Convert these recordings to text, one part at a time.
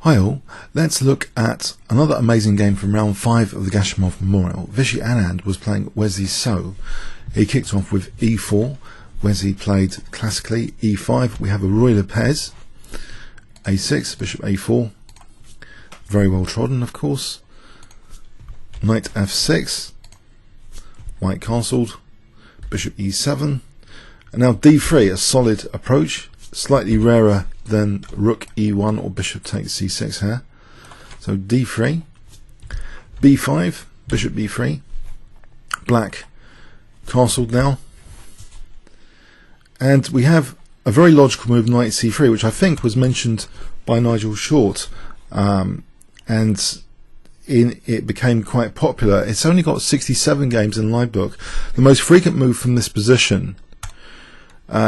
Hi all, let's look at another amazing game from round 5 of the Gashimov Memorial. Vishy Anand was playing Wesley So. He kicked off with e4. Wesley played classically e5. We have a royal pairs, a6, bishop a4. Very well trodden, of course. Knight f6. White castled. Bishop e7. And now d3, a solid approach. Slightly rarer than rook e1 or bishop takes c6 here. So d3, b5, bishop b3, black castled now, and we have a very logical move, knight c3, which I think was mentioned by Nigel Short, and it became quite popular. It's only got 67 games in Livebook. The most frequent move from this position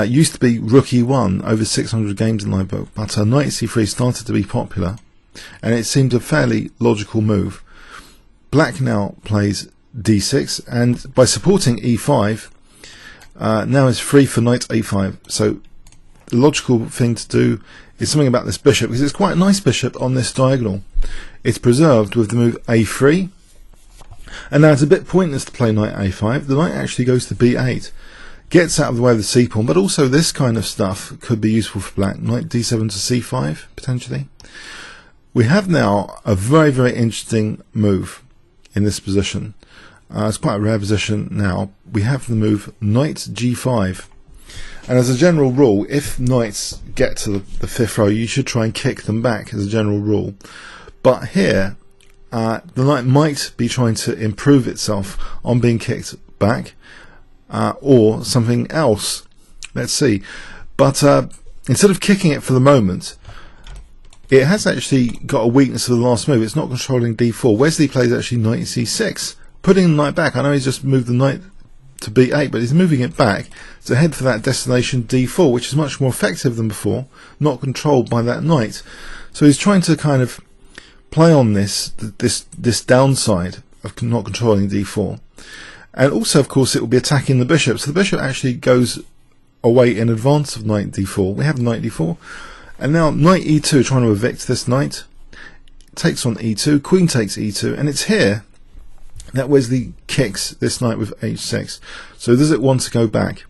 used to be rook e1, over 600 games in Livebook, but knight c3 started to be popular, and it seemed a fairly logical move. Black now plays d6, and by supporting e5, now is free for knight a5. So the logical thing to do is something about this bishop, because it's quite a nice bishop on this diagonal. It's preserved with the move a3, and now it's a bit pointless to play knight a5. The knight actually goes to b8. Gets out of the way of the c-pawn, but also this kind of stuff could be useful for black. Knight d7 to c5, potentially. We have now a very, very interesting move in this position. It's quite a rare position now. We have the move knight g5. And as a general rule, if knights get to the fifth row, you should try and kick them back as a general rule. But here, the knight might be trying to improve itself on being kicked back. Or something else. Let's see. But instead of kicking it for the moment, it has actually got a weakness of the last move. It's not controlling d4. Wesley plays actually knight c6, putting the knight back. I know he's just moved the knight to b8, but he's moving it back to head for that destination d4, which is much more effective than before, not controlled by that knight. So he's trying to kind of play on this downside of not controlling d4. And also, of course, it will be attacking the bishop. So the bishop actually goes away in advance of knight d4. We have knight d4. And now knight e2, trying to evict this knight. Takes on e2. Queen takes e2. And it's here that Wesley kicks this knight with h6. So does it want to go back?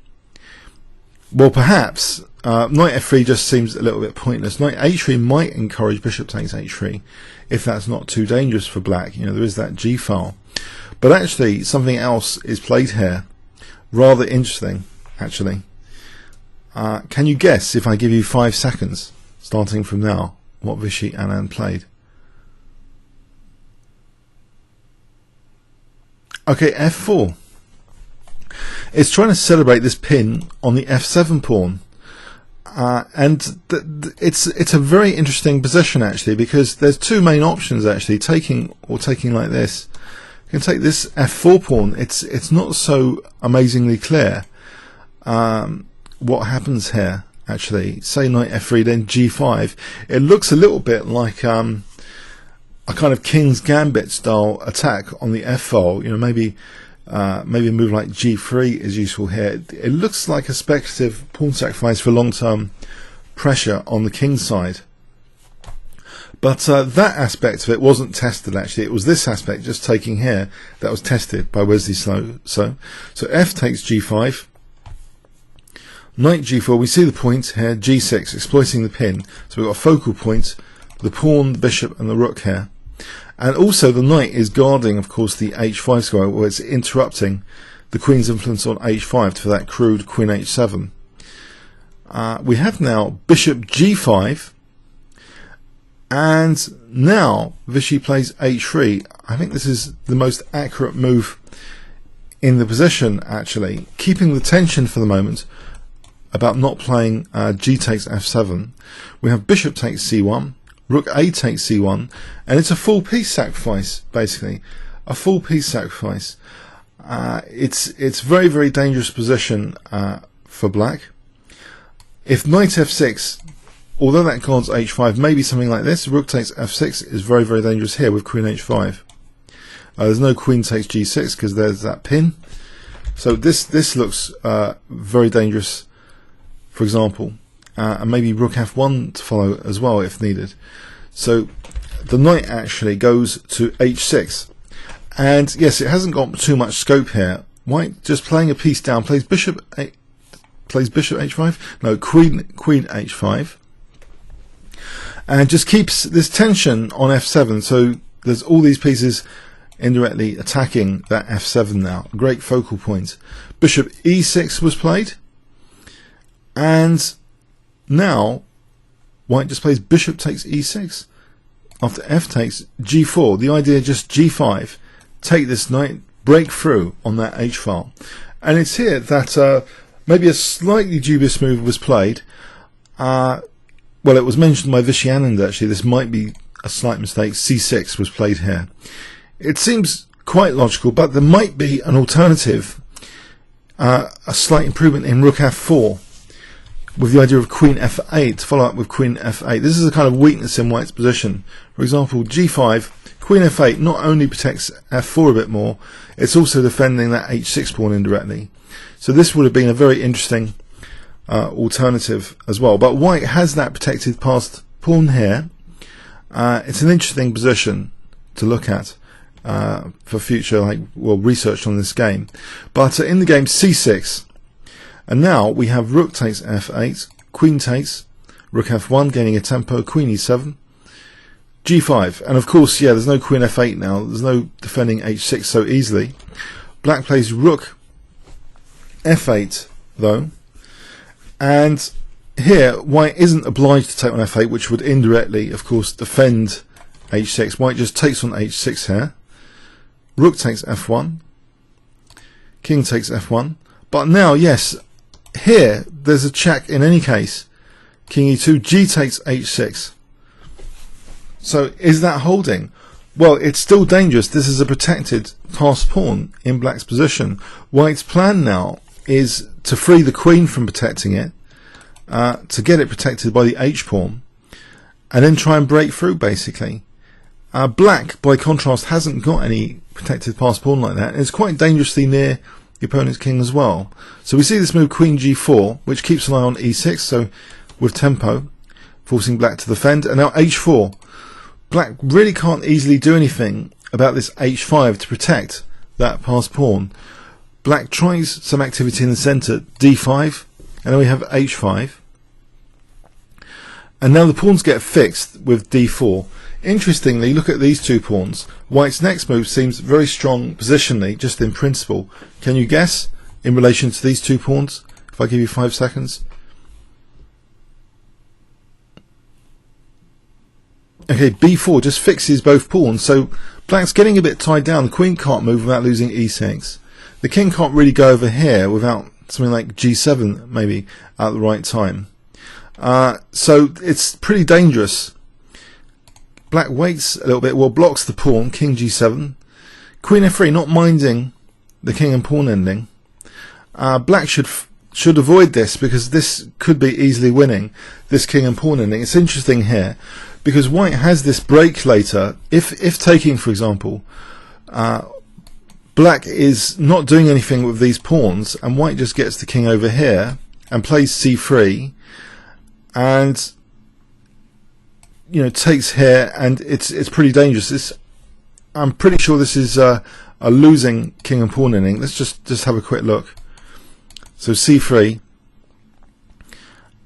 Well, perhaps. Knight f3 just seems a little bit pointless. Knight h3 might encourage bishop takes h3, if that's not too dangerous for black. You know, there is that g file. But actually, something else is played here. Rather interesting, actually. Can you guess, if I give you 5 seconds, starting from now, what Vishy Anand played? Okay, f4. It's trying to celebrate this pin on the f7 pawn. And it's a very interesting position, actually, because there's two main options, actually, taking like this. You can take this f4 pawn. It's not so amazingly clear what happens here, actually. Say knight f3, then g5. It looks a little bit like a kind of king's gambit style attack on the f file. You know, maybe a move like g3 is useful here. It looks like a speculative pawn sacrifice for long-term pressure on the king's side. But that aspect of it wasn't tested, actually. It was this aspect, just taking here, that was tested by Wesley So. So f takes g5. Knight g4, we see the point here, g6, exploiting the pin. So we've got a focal point, the pawn, the bishop, and the rook here. And also the knight is guarding, of course, the h5 square, where it's interrupting the queen's influence on h5 for that crude queen h7. We have now bishop g5. And now Vishy plays h3. I think this is the most accurate move in the position, actually, keeping the tension for the moment about not playing g takes f7. We have bishop takes c1, rook a takes c1, and it's a full piece sacrifice, basically, a full piece sacrifice. It's very, very dangerous position for black. If knight f6, although that guards h5, maybe something like this, rook takes f6 is very, very dangerous here with queen h5. There's no queen takes g6 because there's that pin. So this looks very dangerous, for example. And maybe rook f1 to follow as well if needed. So the knight actually goes to h6, and yes, it hasn't got too much scope here. White just playing a piece down, plays bishop h5, no, queen h5, and just keeps this tension on f7. So there's all these pieces indirectly attacking that f7 now. A great focal point. Bishop e6 was played, and now white just plays bishop takes e6. After f takes g4, the idea just g5, take this knight, break through on that h file. And it's here that maybe a slightly dubious move was played. Well, it was mentioned by Vishy Anand actually, this might be a slight mistake. c6 was played here. It seems quite logical, but there might be an alternative, a slight improvement in rook f4, with the idea of queen f8, follow up with queen f8. This is a kind of weakness in white's position. For example, g5, queen f8 not only protects f4 a bit more, it's also defending that h6 pawn indirectly. So this would have been a very interesting alternative as well. But white has that protected passed pawn here. It's an interesting position to look at for future research on this game. But in the game c6, and now we have rook takes f8, queen takes, rook f1 gaining a tempo, queen e7, g5, and of course, yeah, there's no queen f8 now, there's no defending h6 so easily. Black plays rook f8 though, and here white isn't obliged to take on f8, which would indirectly, of course, defend h6. White just takes on h6 here, rook takes f1, king takes f1, but now, yes, here there's a check in any case. King e2, g takes h6. So is that holding? Well, it's still dangerous. This is a protected passed pawn in black's position. White's plan now is to free the queen from protecting it, to get it protected by the h pawn, and then try and break through basically. Black, by contrast, hasn't got any protected passed pawn like that. It's quite dangerously near the opponent's king as well. So we see this move queen g4, which keeps an eye on e6, so with tempo, forcing black to defend. And now h4. Black really can't easily do anything about this h5 to protect that passed pawn. Black tries some activity in the centre, d5, and then we have h5. And now the pawns get fixed with d4. Interestingly, look at these two pawns. White's next move seems very strong positionally, just in principle. Can you guess in relation to these two pawns? If I give you 5 seconds. Okay, b4 just fixes both pawns, so black's getting a bit tied down. The queen can't move without losing e6. The king can't really go over here without something like g7 maybe at the right time. So it's pretty dangerous. Black waits a little bit, well, blocks the pawn, king g7, queen f3, not minding the king and pawn ending. Black should avoid this, because this could be easily winning, this king and pawn ending. It's interesting here because white has this break later. If taking, for example, black is not doing anything with these pawns, and white just gets the king over here and plays c3, and takes here, and it's pretty dangerous. I'm pretty sure this is a losing king and pawn ending. Let's just have a quick look. So c3,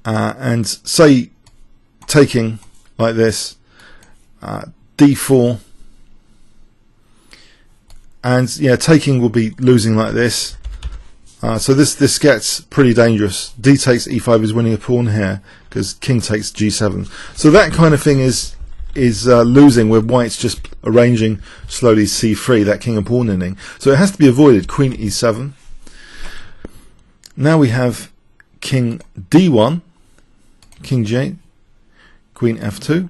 and say taking like this, d4, and yeah, taking will be losing like this. So this gets pretty dangerous. D takes e5 is winning a pawn here because king takes g7. So that kind of thing is losing, where white's just arranging slowly c3, that king and pawn ending. So it has to be avoided. Queen e7. Now we have king d1, king g8, queen f2.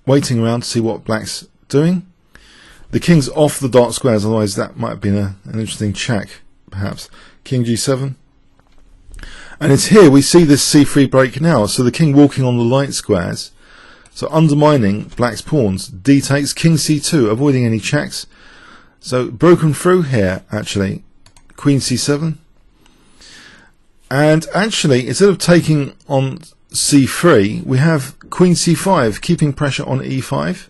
Waiting around to see what black's doing. The king's off the dark squares, otherwise that might have been an interesting check. Perhaps king g7, and it's here we see this c3 break now, so the king walking on the light squares, so undermining black's pawns. D takes, king c2, avoiding any checks, so broken through here actually. Queen c7, and actually instead of taking on c3, we have queen c5, keeping pressure on e5.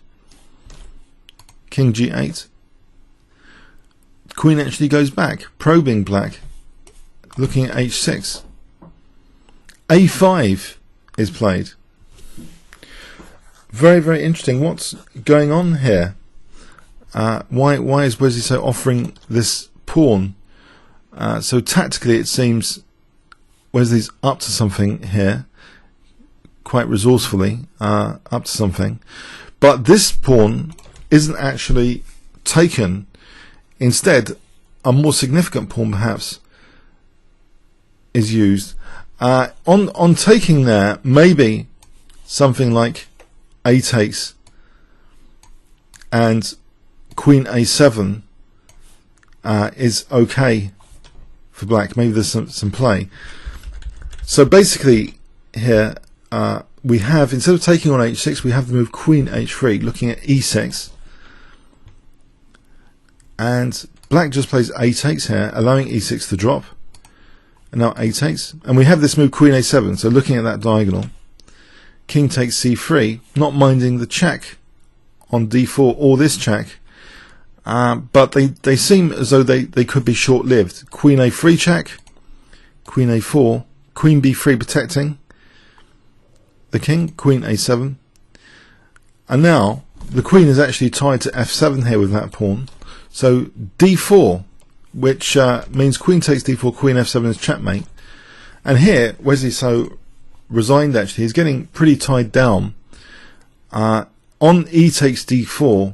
King g8. Queen actually goes back, probing black, looking at h6. a5 is played. Very, very interesting. What's going on here? Why is Wesley So offering this pawn? So tactically it seems Wesley's up to something here, quite resourcefully up to something. But this pawn isn't actually taken. Instead, a more significant pawn perhaps is used. On taking there, maybe something like a takes and queen a7 is okay for black. Maybe there's some play. So basically here we have, instead of taking on h6, we have the move queen h3, looking at e6, and black just plays a takes here, allowing e6 to drop, and now a takes, and we have this move queen a7, so looking at that diagonal. King takes c3, not minding the check on d4 or this check, but they seem as though they could be short-lived. Queen a3 check, queen a4, queen b3 protecting the king, queen a7, and now the queen is actually tied to f7 here with that pawn. So d4, which means queen takes d4, queen f7 is checkmate. And here Wesley So resigned actually. He's getting pretty tied down. On e takes d4,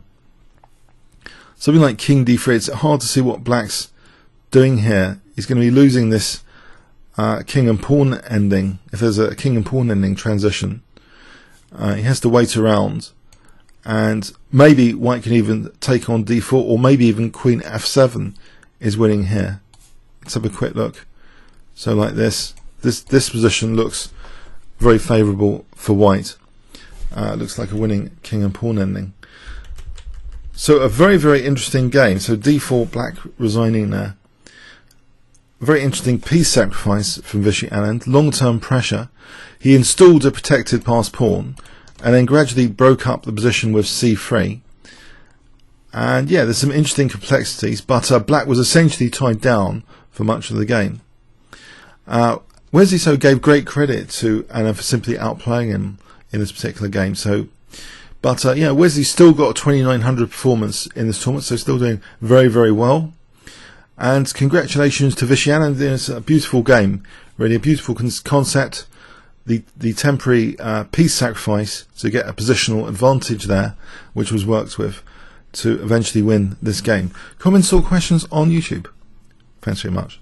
something like king d3, it's hard to see what black's doing here. He's going to be losing this king and pawn ending. If there's a king and pawn ending transition, he has to wait around, and maybe white can even take on d4, or maybe even queen f7 is winning here. Let's have a quick look. So like this position looks very favourable for white. Looks like a winning king and pawn ending. So a very, very interesting game. So d4, black resigning there. Very interesting piece sacrifice from Vishy Anand. Long-term pressure. He installed a protected passed pawn, and then gradually broke up the position with c3. And yeah, there's some interesting complexities, but black was essentially tied down for much of the game. Wesley So gave great credit to Anand for simply outplaying him in this particular game. So, but yeah, Wesley still got a 2900 performance in this tournament, so still doing very, very well. And congratulations to Vishy Anand. It's a beautiful game, really a beautiful concept. The temporary piece sacrifice to get a positional advantage there, which was worked with to eventually win this game. Comments or questions on YouTube. Thanks very much.